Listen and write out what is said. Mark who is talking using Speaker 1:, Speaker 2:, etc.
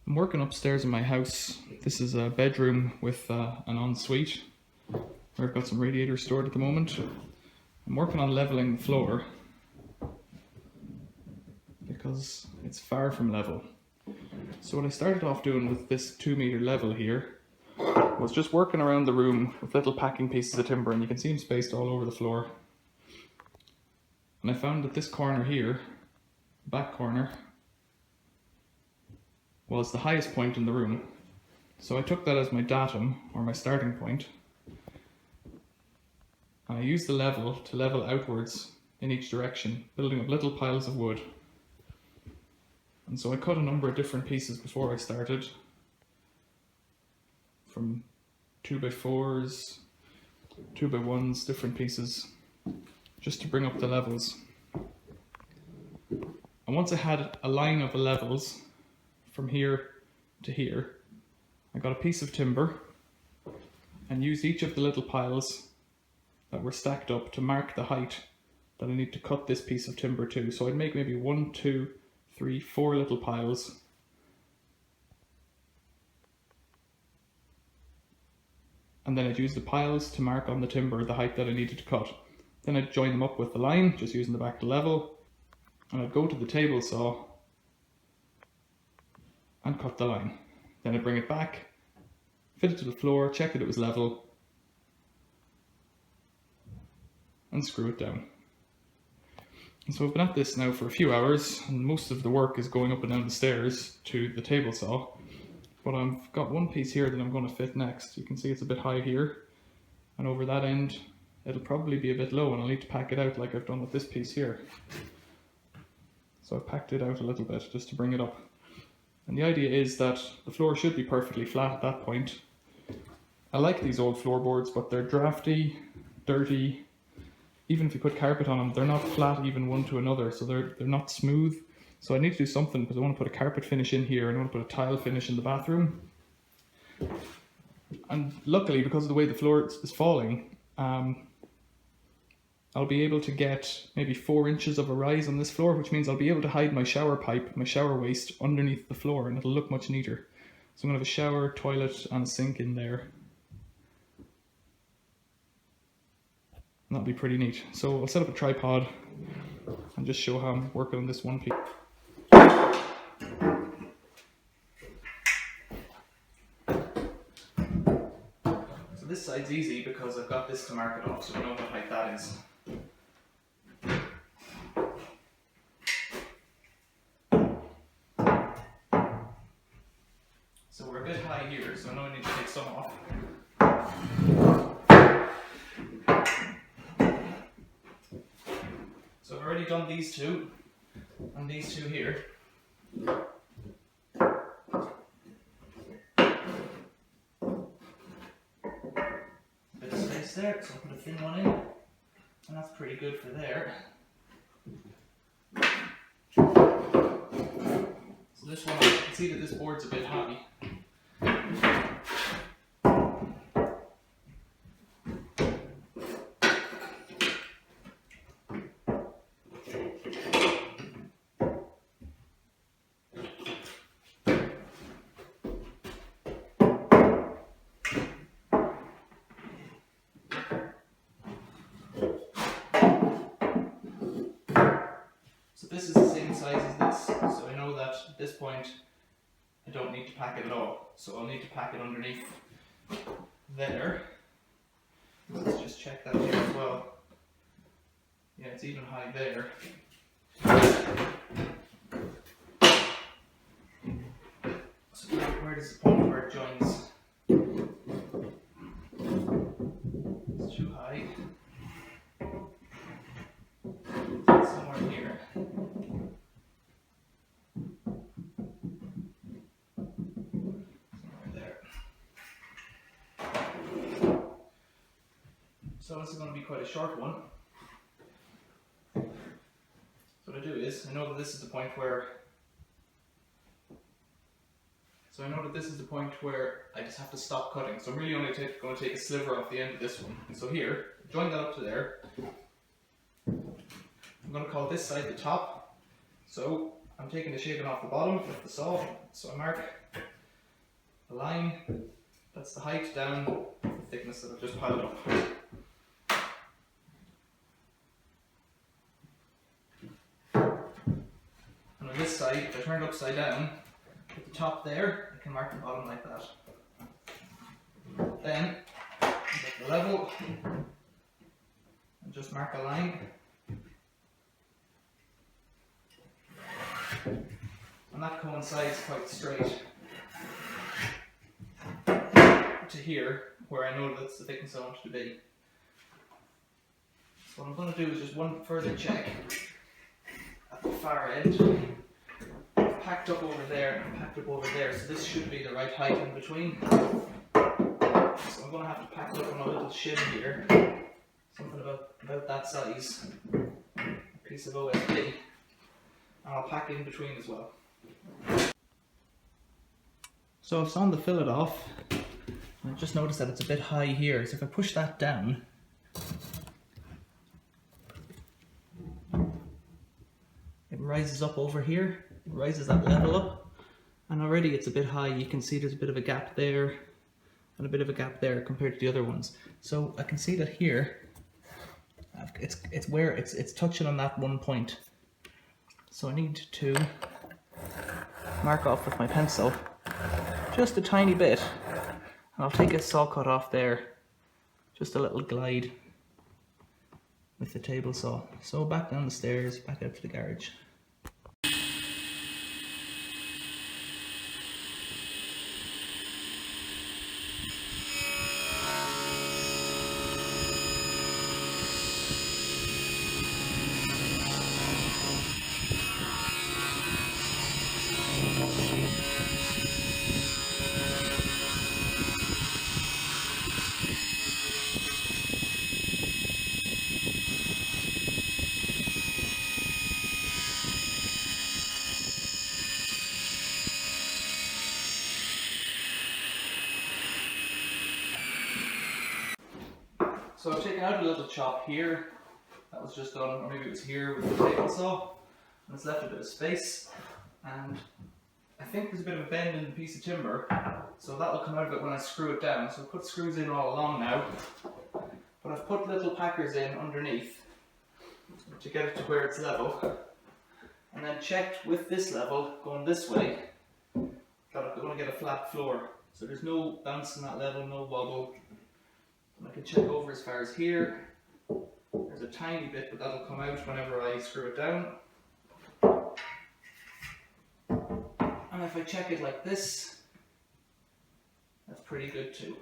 Speaker 1: I'm working upstairs in my house. This is a bedroom with an ensuite where I've got some radiators stored at the moment. I'm working on leveling the floor because it's far from level. So what I started off doing with this 2-meter level here was just working around the room with little packing pieces of timber, and you can see them spaced all over the floor. And I found that this corner here, back corner, was the highest point in the room. So I took that as my datum, or my starting point, and I used the level to level outwards in each direction, building up little piles of wood. And so I cut a number of different pieces before I started, from 2x4s, 2x1s, different pieces, just to bring up the levels. And once I had a line of the levels from here to here, I got a piece of timber and used each of the little piles that were stacked up to mark the height that I need to cut this piece of timber to. So I'd make maybe 1, 2, 3, 4 little piles, and then I'd use the piles to mark on the timber the height that I needed to cut. Then I'd join them up with the line, just using the back to level, and I'd go to the table saw and cut the line. Then I'd bring it back, fit it to the floor, check that it was level, and screw it down. And so I've been at this now for a few hours, and most of the work is going up and down the stairs to the table saw. But I've got one piece here that I'm going to fit next. You can see it's a bit high here, and over that end it'll probably be a bit low, and I'll need to pack it out like I've done with this piece here. So I've packed it out a little bit just to bring it up. And the idea is that the floor should be perfectly flat at that point. I like these old floorboards, but they're draughty, dirty. Even if you put carpet on them, they're not flat even one to another, so they're not smooth. So I need to do something, because I want to put a carpet finish in here and I want to put a tile finish in the bathroom. And luckily, because of the way the floor is falling, I'll be able to get maybe 4 inches of a rise on this floor, which means I'll be able to hide my shower pipe, my shower waste, underneath the floor, and it'll look much neater. So I'm going to have a shower, toilet and a sink in there. And that'll be pretty neat. So I'll set up a tripod and just show how I'm working on this one piece. So this side's easy because I've got this to mark it off, so I know what height that is. So we're a bit high here, so I know I need to take some off. So I've already done these two, and these two here. Bit of space there, so I'll put a thin one in, and that's pretty good for there. So this one, you can see that this board's a bit high. So this is the same size as this, so I know that at this point I don't need to pack it at all. So I'll need to pack it underneath there. Let's just check that here as well. Yeah, it's even high there. So where does the point where it joins? It's too high. Somewhere here. Somewhere there. So this is going to be quite a short one. So what I do is, I know that this is the point where I just have to stop cutting. So I'm really only going to take a sliver off the end of this one. And so here, join that up to there. I'm going to call this side the top. So I'm taking the shaving off the bottom with the saw, so I mark the line, that's the height down the thickness that I've just piled up. And on this side, if I turn it upside down, at the top there, I can mark the bottom like that. Then, get the level, and just mark a line. And that coincides quite straight to here, where I know that's the thickness I want it to be. So what I'm going to do is just one further check at the far end. I've packed up over there and packed up over there, so this should be the right height in between. So I'm going to have to pack it up on a little shim here, something about that size, a piece of OSB, and I'll pack in between as well. So I've sawn the fillet off. I just noticed that it's a bit high here, so if I push that down, it rises up over here, it rises that level up, and already it's a bit high. You can see there's a bit of a gap there, and a bit of a gap there compared to the other ones. So I can see that here, it's touching on that one point. So I need to mark off with my pencil, just a tiny bit. And I'll take a saw cut off there, just a little glide with the table saw. So back down the stairs, back out to the garage. So I've taken out a little chop here, that was just done, or maybe it was here with the table saw, and it's left a bit of space, and I think there's a bit of a bend in the piece of timber, so that will come out of it when I screw it down. So I've put screws in all along now, but I've put little packers in underneath to get it to where it's level, and then checked with this level going this way that I'm going to get a flat floor, so there's no bounce in that level, no wobble. And I can check over as far as here. There's a tiny bit, but that'll come out whenever I screw it down. And if I check it like this, that's pretty good too.